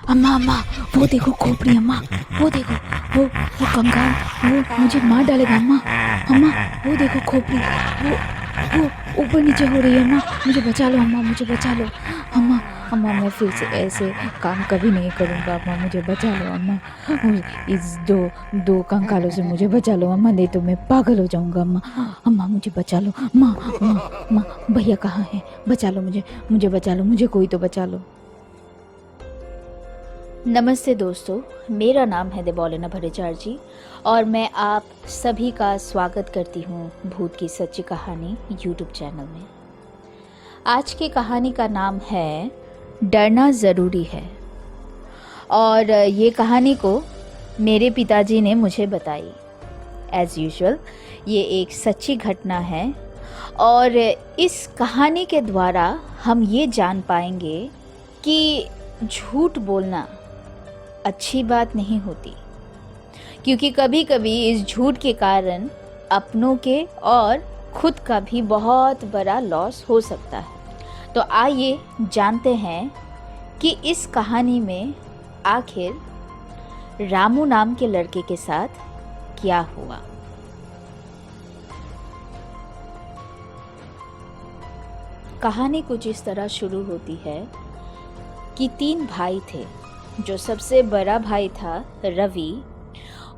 अम्मा अम्मा, वो देखो खोपड़ी अम्मा, वो देखो, वो कंगाल, वो मुझे मार डालेगा अम्मा। अम्मा वो देखो खोपड़ी, वो ऊपर नीचे हो रही है अम्मा, मुझे बचा लो अम्मा, मुझे बचा लो अम्मा। अम्मा मैं फिर से ऐसे काम कभी नहीं करूँगा अम्मा, मुझे बचा लो अम्मा। इस दो कंकालों से मुझे बचा लो अम्मा, नहीं तो मैं पागल हो जाऊँगा अम्मा। अम्मा मुझे बचा लो, माँ माँ माँ, भैया कहाँ है, बचा लो मुझे बचा लो, मुझे कोई तो बचा लो। नमस्ते दोस्तों, मेरा नाम है देबोलिना भट्टाचार्य जी और मैं आप सभी का स्वागत करती हूँ भूत की सच्ची कहानी यूट्यूब चैनल में। आज की कहानी का नाम है डरना ज़रूरी है और ये कहानी को मेरे पिताजी ने मुझे बताई। एज़ यूजुअल ये एक सच्ची घटना है और इस कहानी के द्वारा हम ये जान पाएंगे कि झूठ बोलना अच्छी बात नहीं होती, क्योंकि कभी कभी इस झूठ के कारण अपनों के और खुद का भी बहुत बड़ा लॉस हो सकता है। तो आइए जानते हैं कि इस कहानी में आखिर रामू नाम के लड़के के साथ क्या हुआ। कहानी कुछ इस तरह शुरू होती है कि 3 भाई थे। जो सबसे बड़ा भाई था रवि,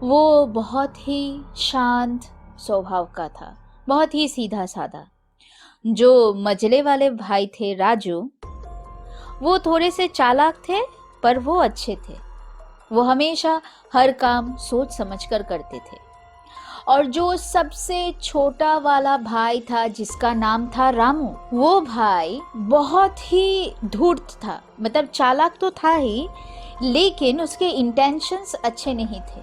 वो बहुत ही शांत स्वभाव का था, बहुत ही सीधा साधा। जो मझले वाले भाई थे राजू, वो थोड़े से चालाक थे पर वो अच्छे थे। वो हमेशा हर काम सोच समझकर करते थे। और जो सबसे छोटा वाला भाई था जिसका नाम था रामू, वो भाई बहुत ही धूर्त था। मतलब चालाक तो था ही, लेकिन उसके इंटेंशंस अच्छे नहीं थे।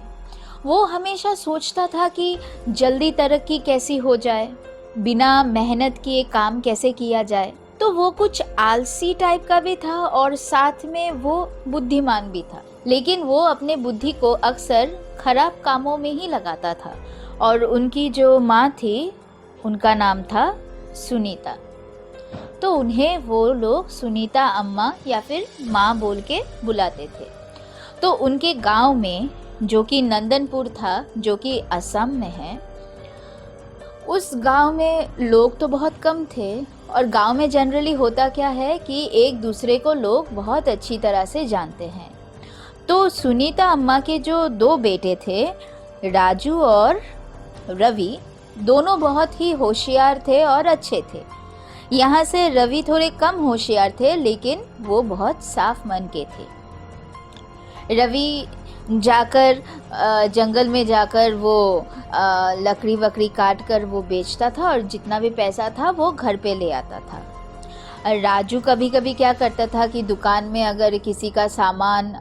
वो हमेशा सोचता था कि जल्दी तरक्की कैसी हो जाए, बिना मेहनत किए काम कैसे किया जाए। तो वो कुछ आलसी टाइप का भी था और साथ में वो बुद्धिमान भी था, लेकिन वो अपने बुद्धि को अक्सर खराब कामों में ही लगाता था। और उनकी जो माँ थी, उनका नाम था सुनीता। तो उन्हें वो लोग सुनीता अम्मा या फिर माँ बोल के बुलाते थे। तो उनके गांव में, जो कि नंदनपुर था, जो कि असम में है, उस गांव में लोग तो बहुत कम थे। और गांव में जनरली होता क्या है कि एक दूसरे को लोग बहुत अच्छी तरह से जानते हैं। तो सुनीता अम्मा के जो 2 बेटे थे, राजू और रवि, दोनों बहुत ही होशियार थे और अच्छे थे। यहाँ से रवि थोड़े कम होशियार थे, लेकिन वो बहुत साफ मन के थे। रवि जाकर जंगल में जाकर वो लकड़ी वकड़ी काट कर वो बेचता था और जितना भी पैसा था वो घर पे ले आता था। राजू कभी कभी क्या करता था कि दुकान में अगर किसी का सामान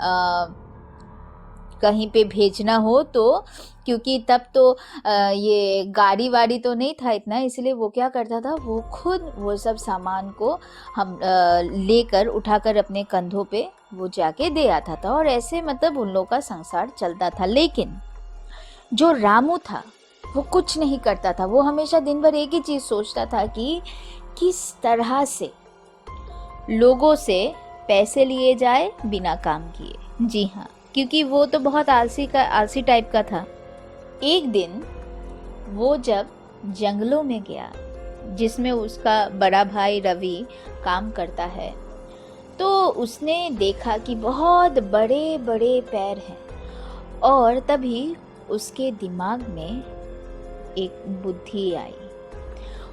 कहीं पे भेजना हो, तो क्योंकि तब तो ये गाड़ी वाड़ी तो नहीं था इतना, इसलिए वो क्या करता था, वो खुद वो सब सामान को हम लेकर उठाकर अपने कंधों पे वो जाके दे आता था। और ऐसे मतलब उन लोगों का संसार चलता था। लेकिन जो रामू था वो कुछ नहीं करता था। वो हमेशा दिन भर एक ही चीज़ सोचता था कि किस तरह से लोगों से पैसे लिए जाए बिना काम किए। जी हाँ, क्योंकि वो तो बहुत आलसी टाइप का था। एक दिन वो जब जंगलों में गया, जिसमें उसका बड़ा भाई रवि काम करता है, तो उसने देखा कि बहुत बड़े बड़े पैर हैं। और तभी उसके दिमाग में एक बुद्धि आई।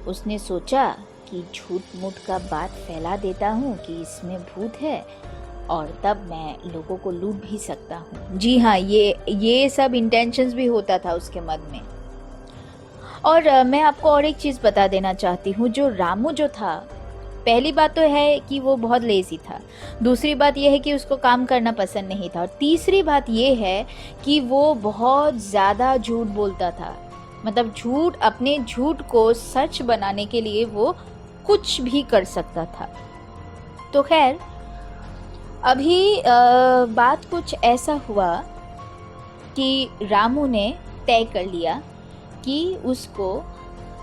उसने सोचा कि झूठ मूठ का बात फैला देता हूँ कि इसमें भूत है, और तब मैं लोगों को लूट भी सकता हूँ। जी हाँ, ये सब इंटेंशंस भी होता था उसके मन में। और मैं आपको और एक चीज़ बता देना चाहती हूँ। जो रामू जो था, पहली बात तो है कि वो बहुत लेज़ी था। दूसरी बात यह है कि उसको काम करना पसंद नहीं था। और तीसरी बात ये है कि वो बहुत ज़्यादा झूठ बोलता था। मतलब अपने झूठ को सच बनाने के लिए वो कुछ भी कर सकता था। तो खैर, अभी बात कुछ ऐसा हुआ कि रामू ने तय कर लिया कि उसको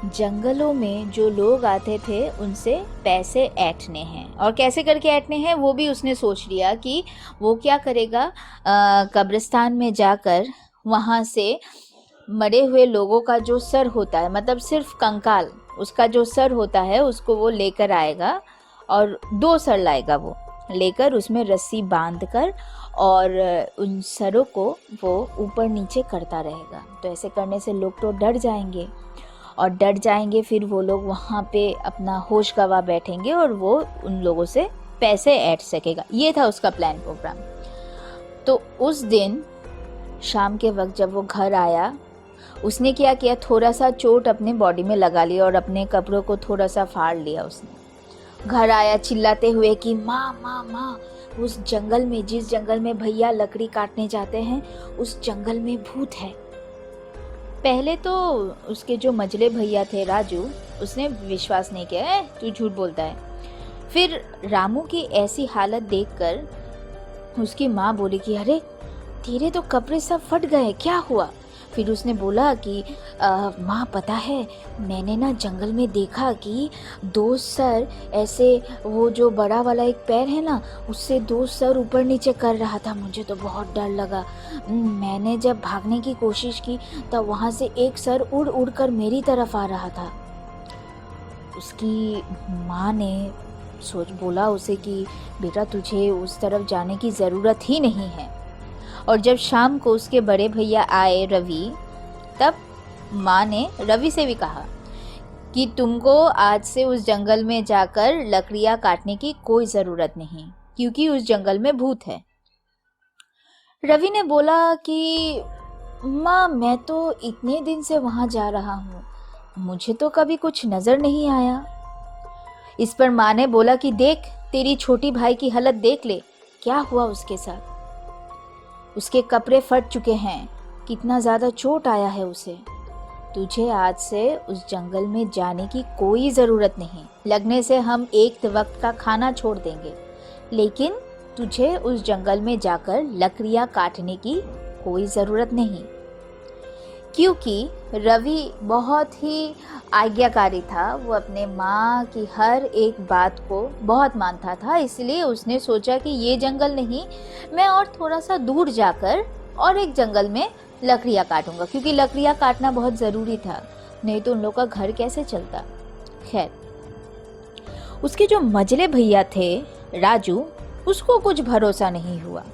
जंगलों में जो लोग आते थे उनसे पैसे ऐंठने हैं, और कैसे करके ऐंठने हैं वो भी उसने सोच लिया कि वो क्या करेगा, कब्रिस्तान में जाकर वहाँ से मरे हुए लोगों का जो सर होता है, मतलब सिर्फ कंकाल, उसका जो सर होता है उसको वो लेकर आएगा, और 2 सर लाएगा वो लेकर, उसमें रस्सी बांधकर, और उन सरों को वो ऊपर नीचे करता रहेगा। तो ऐसे करने से लोग तो डर जाएंगे, और डर जाएंगे फिर वो लोग वहाँ पे अपना होश गंवा बैठेंगे और वो उन लोगों से पैसे ऐंठ सकेगा। ये था उसका प्लान प्रोग्राम। तो उस दिन शाम के वक्त जब वो घर आया, उसने क्या किया, थोड़ा सा चोट अपने बॉडी में लगा लिया और अपने कपड़ों को थोड़ा सा फाड़ लिया। उसने घर आया चिल्लाते हुए कि माँ माँ माँ, उस जंगल में, जिस जंगल में भैया लकड़ी काटने जाते हैं, उस जंगल में भूत है। पहले तो उसके जो मझले भैया थे राजू, उसने विश्वास नहीं किया, तू झूठ बोलता है। फिर रामू की ऐसी हालत देखकर उसकी माँ बोली कि अरे तेरे तो कपड़े सब फट गए, क्या हुआ? फिर उसने बोला कि माँ पता है, मैंने ना जंगल में देखा कि 2 सर ऐसे, वो जो बड़ा वाला एक पैर है ना, उससे 2 सर ऊपर नीचे कर रहा था। मुझे तो बहुत डर लगा। मैंने जब भागने की कोशिश की तब वहाँ से एक सर उड़ उड़ कर मेरी तरफ आ रहा था। उसकी माँ ने बोला उसे कि बेटा तुझे उस तरफ जाने की ज़रूरत ही नहीं है। और जब शाम को उसके बड़े भैया आए रवि, तब माँ ने रवि से भी कहा कि तुमको आज से उस जंगल में जाकर लकड़ियाँ काटने की कोई ज़रूरत नहीं, क्योंकि उस जंगल में भूत है। रवि ने बोला कि माँ मैं तो इतने दिन से वहाँ जा रहा हूँ, मुझे तो कभी कुछ नज़र नहीं आया। इस पर माँ ने बोला कि देख, तेरी छोटी भाई की हालत देख ले, क्या हुआ उसके साथ। उसके कपड़े फट चुके हैं, कितना ज़्यादा चोट आया है उसे। तुझे आज से उस जंगल में जाने की कोई ज़रूरत नहीं। लगने से हम एक वक्त का खाना छोड़ देंगे, लेकिन तुझे उस जंगल में जाकर लकड़ियाँ काटने की कोई ज़रूरत नहीं। क्योंकि रवि बहुत ही आज्ञाकारी था, वो अपने माँ की हर एक बात को बहुत मानता था, इसलिए उसने सोचा कि ये जंगल नहीं, मैं और थोड़ा सा दूर जाकर और एक जंगल में लकड़ियाँ काटूंगा, क्योंकि लकड़ियाँ काटना बहुत ज़रूरी था, नहीं तो उन लोगों का घर कैसे चलता। खैर, उसके जो मझले भैया थे राजू, उसको कुछ भरोसा नहीं हुआ।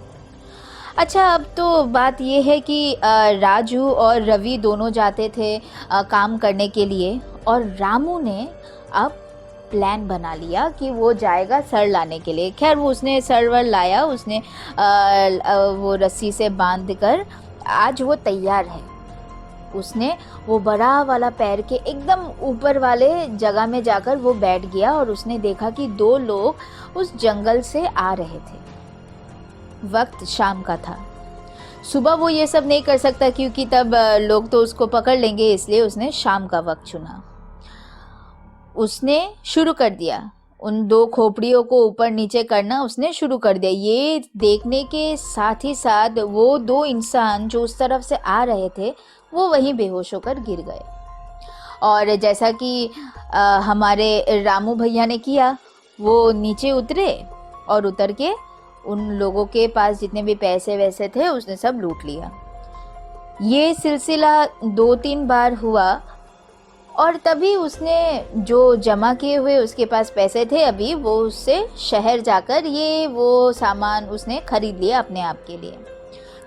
अच्छा, अब तो बात ये है कि राजू और रवि दोनों जाते थे काम करने के लिए, और रामू ने अब प्लान बना लिया कि वो जाएगा सर लाने के लिए। खैर, वो उसने सर वर लाया, उसने वो रस्सी से बांध कर, आज वो तैयार है। उसने वो बड़ा वाला पैर के एकदम ऊपर वाले जगह में जाकर वो बैठ गया, और उसने देखा कि 2 लोग उस जंगल से आ रहे थे। वक्त शाम का था। सुबह वो ये सब नहीं कर सकता, क्योंकि तब लोग तो उसको पकड़ लेंगे, इसलिए उसने शाम का वक्त चुना। उसने शुरू कर दिया, उन 2 खोपड़ियों को ऊपर नीचे करना उसने शुरू कर दिया। ये देखने के साथ ही साथ वो 2 इंसान जो उस तरफ से आ रहे थे, वो वहीं बेहोश होकर गिर गए। और जैसा कि हमारे रामू भैया ने किया, वो नीचे उतरे और उतर के उन लोगों के पास जितने भी पैसे वैसे थे उसने सब लूट लिया। ये सिलसिला 2-3 बार हुआ, और तभी उसने जो जमा किए हुए उसके पास पैसे थे अभी, वो उससे शहर जाकर ये वो सामान उसने खरीद लिया अपने आप के लिए।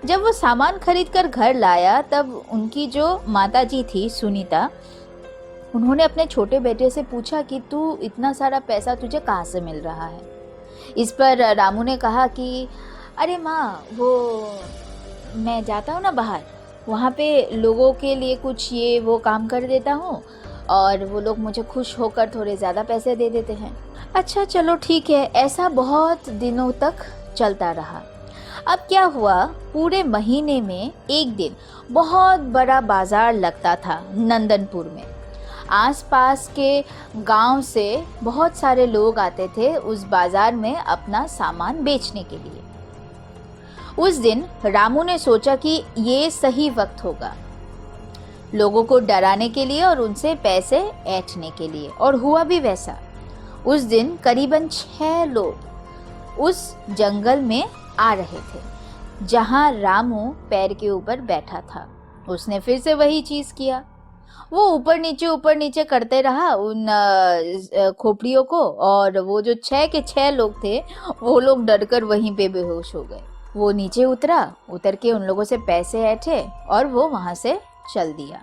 जब वो सामान खरीद कर घर लाया, तब उनकी जो माताजी थी सुनीता, उन्होंने अपने छोटे बेटे से पूछा कि तू इतना सारा पैसा तुझे कहाँ से मिल रहा है। इस पर रामू ने कहा कि अरे माँ, वो मैं जाता हूँ ना बाहर, वहाँ पे लोगों के लिए कुछ ये वो काम कर देता हूँ, और वो लोग मुझे खुश होकर थोड़े ज़्यादा पैसे दे देते हैं। अच्छा चलो ठीक है। ऐसा बहुत दिनों तक चलता रहा। अब क्या हुआ, पूरे महीने में एक दिन बहुत बड़ा बाज़ार लगता था नंदनपुर में। आसपास के गांव से बहुत सारे लोग आते थे उस बाज़ार में अपना सामान बेचने के लिए। उस दिन रामू ने सोचा कि ये सही वक्त होगा। लोगों को डराने के लिए और उनसे पैसे ऐंठने के लिए। और हुआ भी वैसा। उस दिन करीबन 6 लोग उस जंगल में आ रहे थे जहां रामू पैर के ऊपर बैठा था। उसने फिर से वही चीज किया। वो ऊपर नीचे करते रहा उन खोपड़ियों को, और वो जो 6 के 6 लोग थे वो लोग डरकर वहीं पे बेहोश हो गए। वो नीचे उतर के उन लोगों से पैसे ऐंठे और वो वहां से चल दिया।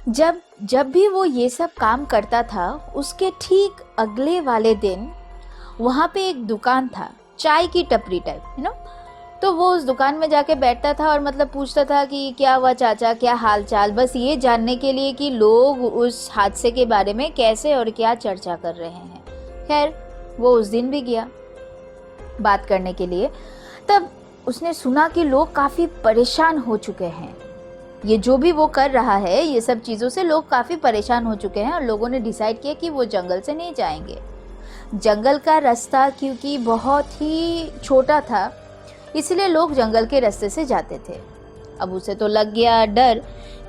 जब भी वो ये सब काम करता था, उसके ठीक अगले वाले दिन वहाँ पे एक दुकान था, चाय की टपरी टाइप, तो वो उस दुकान में जाके बैठता था और मतलब पूछता था कि क्या हुआ चाचा, क्या हाल चाल, बस ये जानने के लिए कि लोग उस हादसे के बारे में कैसे और क्या चर्चा कर रहे हैं। खैर, वो उस दिन भी गया बात करने के लिए। तब उसने सुना कि लोग काफ़ी परेशान हो चुके हैं। ये जो भी वो कर रहा है, ये सब चीज़ों से लोग काफ़ी परेशान हो चुके हैं और लोगों ने डिसाइड किया कि वो जंगल से नहीं जाएंगे। जंगल का रास्ता क्योंकि बहुत ही छोटा था, इसलिए लोग जंगल के रास्ते से जाते थे। अब उसे तो लग गया डर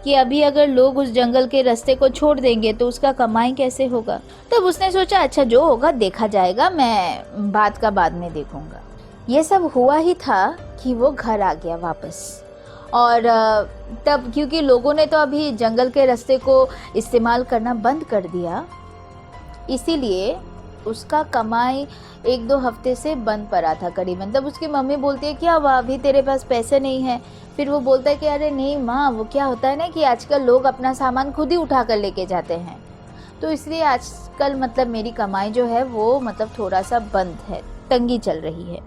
कि अभी अगर लोग उस जंगल के रास्ते को छोड़ देंगे तो उसका कमाई कैसे होगा। तब उसने सोचा अच्छा जो होगा देखा जाएगा, मैं बात का बाद में देखूंगा। ये सब हुआ ही था कि वो घर आ गया वापस। और तब क्योंकि लोगों ने तो अभी जंगल के रास्ते को इस्तेमाल करना बंद कर दिया, इसीलिए उसका कमाई 1-2 हफ्ते से बंद पड़ा था करीबन। तब उसकी मम्मी बोलती है क्या हुआ, अभी तेरे पास पैसे नहीं हैं? फिर वो बोलता है कि अरे नहीं माँ, वो क्या होता है ना कि आजकल लोग अपना सामान खुद ही उठा कर लेके जाते हैं, तो इसलिए आजकल मतलब मेरी कमाई जो है वो मतलब थोड़ा सा बंद है, तंगी चल रही है।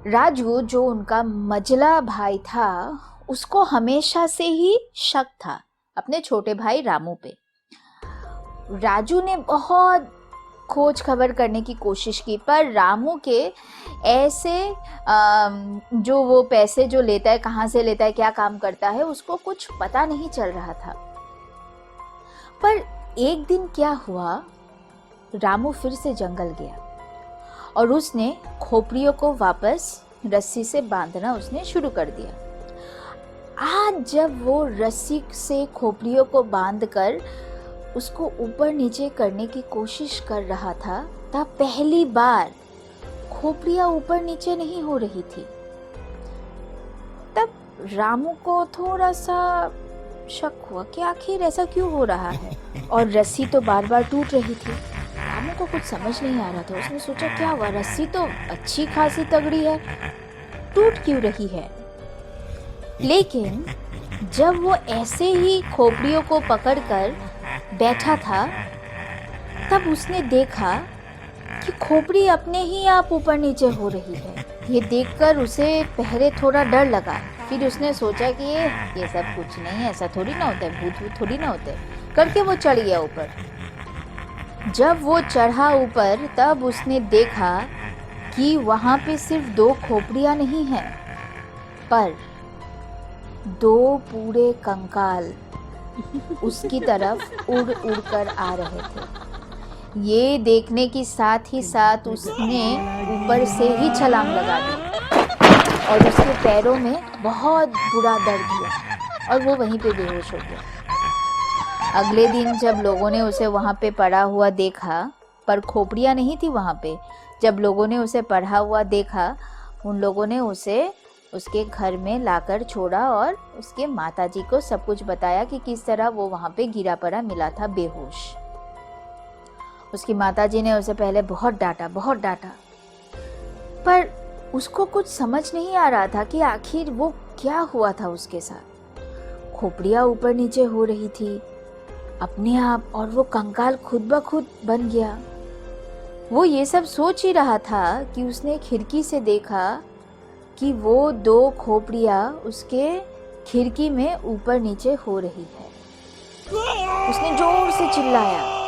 राजू जो उनका मझला भाई था, उसको हमेशा से ही शक था अपने छोटे भाई रामू पे। राजू ने बहुत खोज खबर करने की कोशिश की, पर रामू के ऐसे जो वो पैसे जो लेता है, कहाँ से लेता है, क्या काम करता है, उसको कुछ पता नहीं चल रहा था। पर एक दिन क्या हुआ, रामू फिर से जंगल गया और उसने खोपड़ियों को वापस रस्सी से बांधना उसने शुरू कर दिया। आज जब वो रस्सी से खोपड़ियों को बांधकर उसको ऊपर नीचे करने की कोशिश कर रहा था, तब पहली बार खोपड़ियां ऊपर नीचे नहीं हो रही थी। तब रामू को थोड़ा सा शक हुआ कि आखिर ऐसा क्यों हो रहा है, और रस्सी तो बार बार टूट रही थी। रामू को कुछ समझ नहीं आ रहा था। उसने सोचा क्या हुआ, रस्सी तो अच्छी खासी तगड़ी है, टूट क्यों रही है। लेकिन जब वो ऐसे ही खोपड़ियों को पकड़कर बैठा था, तब उसने देखा कि खोपड़ी अपने ही आप ऊपर नीचे हो रही है। ये देखकर उसे पहले थोड़ा डर लगा, फिर उसने सोचा कि ये सब कुछ नहीं, ऐसा थोड़ी ना होता है, भूत थोड़ी ना होते, करके वो चढ़ गया ऊपर। जब वो चढ़ा ऊपर, तब उसने देखा कि वहाँ पे सिर्फ 2 खोपड़ियाँ नहीं हैं, पर 2 पूरे कंकाल उसकी तरफ उड़ कर आ रहे थे। ये देखने के साथ ही साथ उसने ऊपर से ही छलांग लगा दी और उसके पैरों में बहुत बुरा दर्द हुआ और वो वहीं पे बेहोश हो गया। अगले दिन जब लोगों ने उसे वहाँ पे पड़ा हुआ देखा, पर खोपड़ियाँ नहीं थी वहाँ पे, जब लोगों ने उसे पड़ा हुआ देखा, उन लोगों ने उसे उसके घर में लाकर छोड़ा और उसके माताजी को सब कुछ बताया कि किस तरह वो वहाँ पे गिरा पड़ा मिला था बेहोश। उसकी माताजी ने उसे पहले बहुत डांटा, पर उसको कुछ समझ नहीं आ रहा था कि आखिर वो क्या हुआ था उसके साथ। खोपड़ियाँ ऊपर नीचे हो रही थी अपने आप, और वो कंकाल खुद ब खुद बन गया। वो ये सब सोच ही रहा था कि उसने खिड़की से देखा कि वो 2 खोपड़ियाँ उसके खिड़की में ऊपर नीचे हो रही है। उसने जोर से चिल्लाया।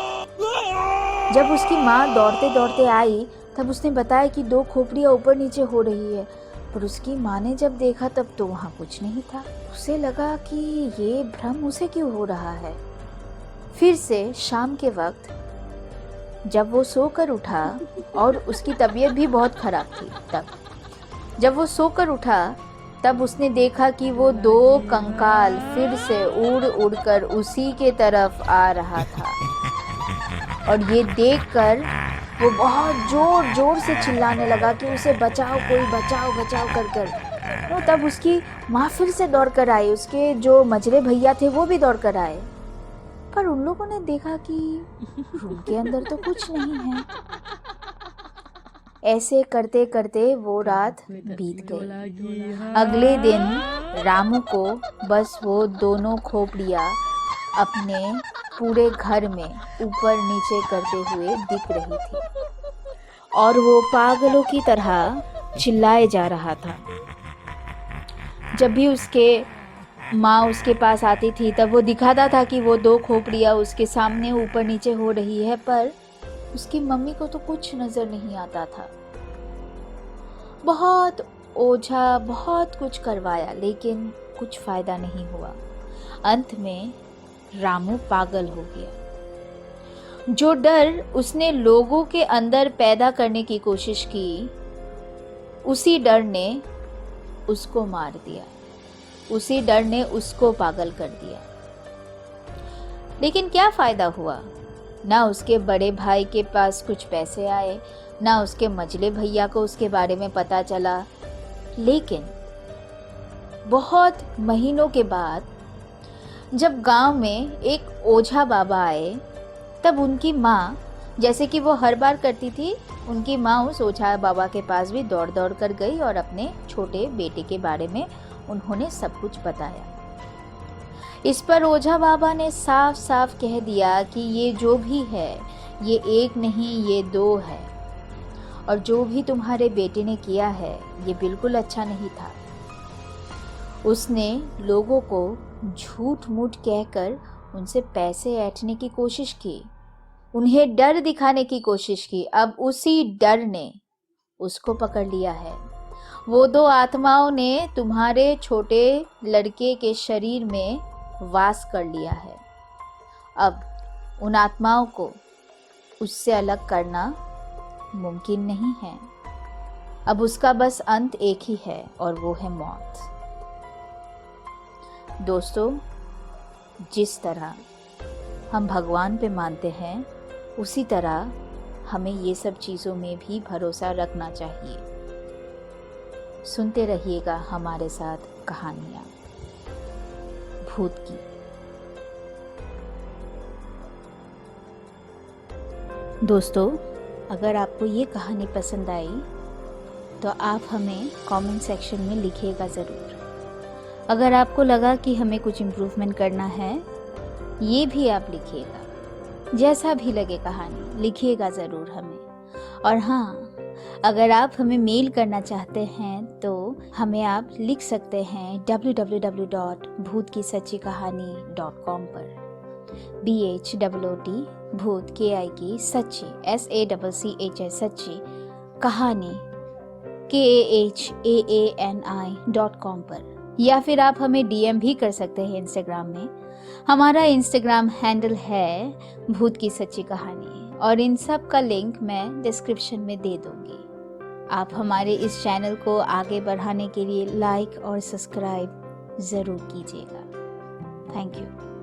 जब उसकी माँ दौड़ते दौड़ते आई, तब उसने बताया कि 2 खोपड़ियाँ ऊपर नीचे हो रही है, पर उसकी माँ ने जब देखा तब तो वहाँ कुछ नहीं था। उसे लगा कि ये भ्रम उसे क्यों हो रहा है। फिर से शाम के वक्त जब वो सोकर उठा, और उसकी तबीयत भी बहुत खराब थी, तब जब वो सोकर उठा तब उसने देखा कि वो दो कंकाल फिर से उड़ उड़कर उसी के तरफ आ रहा था। और ये देखकर वो बहुत जोर जोर से चिल्लाने लगा कि उसे बचाओ, कोई बचाओ बचाओ कर कर। तो तब उसकी माँ फिर से दौड़ कर आई, उसके जो मजरे भैया थे वो भी दौड़ कर आए, पर उन लोगों ने देखा कि रूम के अंदर तो कुछ नहीं है। ऐसे करते करते वो रात बीत गई। अगले दिन रामू को बस वो दोनों खोपड़ियाँ अपने पूरे घर में ऊपर नीचे करते हुए दिख रही थी और वो पागलों की तरह चिल्लाए जा रहा था। जब भी उसके माँ उसके पास आती थी तब वो दिखाता था कि वो दो खोपड़ियाँ उसके सामने ऊपर नीचे हो रही है, पर उसकी मम्मी को तो कुछ नजर नहीं आता था। बहुत ओझा, बहुत कुछ करवाया, लेकिन कुछ फायदा नहीं हुआ। अंत में रामू पागल हो गया। जो डर उसने लोगों के अंदर पैदा करने की कोशिश की, उसी डर ने उसको मार दिया, उसी डर ने उसको पागल कर दिया। लेकिन क्या फायदा हुआ? ना उसके बड़े भाई के पास कुछ पैसे आए, ना उसके मझले भैया को उसके बारे में पता चला। लेकिन बहुत महीनों के बाद जब गांव में एक ओझा बाबा आए, तब उनकी माँ, जैसे कि वो हर बार करती थी, उनकी माँ उस ओझा बाबा के पास भी दौड़ दौड़ कर गई और अपने छोटे बेटे के बारे में उन्होंने सब कुछ बताया। इस पर ओझा बाबा ने साफ साफ कह दिया कि ये जो भी है, ये एक नहीं, ये दो है, और जो भी तुम्हारे बेटे ने किया है ये बिल्कुल अच्छा नहीं था। उसने लोगों को झूठ मूठ कहकर उनसे पैसे ऐंठने की कोशिश की, उन्हें डर दिखाने की कोशिश की। अब उसी डर ने उसको पकड़ लिया है। वो दो आत्माओं ने तुम्हारे छोटे लड़के के शरीर में वास कर लिया है। अब उन आत्माओं को उससे अलग करना मुमकिन नहीं है। अब उसका बस अंत एक ही है और वो है मौत। दोस्तों, जिस तरह हम भगवान पे मानते हैं, उसी तरह हमें ये सब चीज़ों में भी भरोसा रखना चाहिए। सुनते रहिएगा हमारे साथ कहानियाँ भूत की। दोस्तों, अगर आपको ये कहानी पसंद आई तो आप हमें कमेंट सेक्शन में लिखिएगा ज़रूर। अगर आपको लगा कि हमें कुछ इम्प्रूवमेंट करना है, ये भी आप लिखिएगा। जैसा भी लगे कहानी, लिखिएगा ज़रूर हमें। और हाँ, अगर आप हमें मेल करना चाहते हैं तो हमें आप लिख सकते हैं www.bhootkisachikahani.com पर। BHOOT भूत KI सच्ची SACCHI सच्ची कहानी KAHAANI.com पर, या फिर आप हमें DM भी कर सकते हैं इंस्टाग्राम में। हमारा इंस्टाग्राम हैंडल है भूत की सच्ची कहानी, और इन सब का लिंक मैं डिस्क्रिप्शन में दे दूंगी। आप हमारे इस चैनल को आगे बढ़ाने के लिए लाइक और सब्सक्राइब ज़रूर कीजिएगा। Thank you.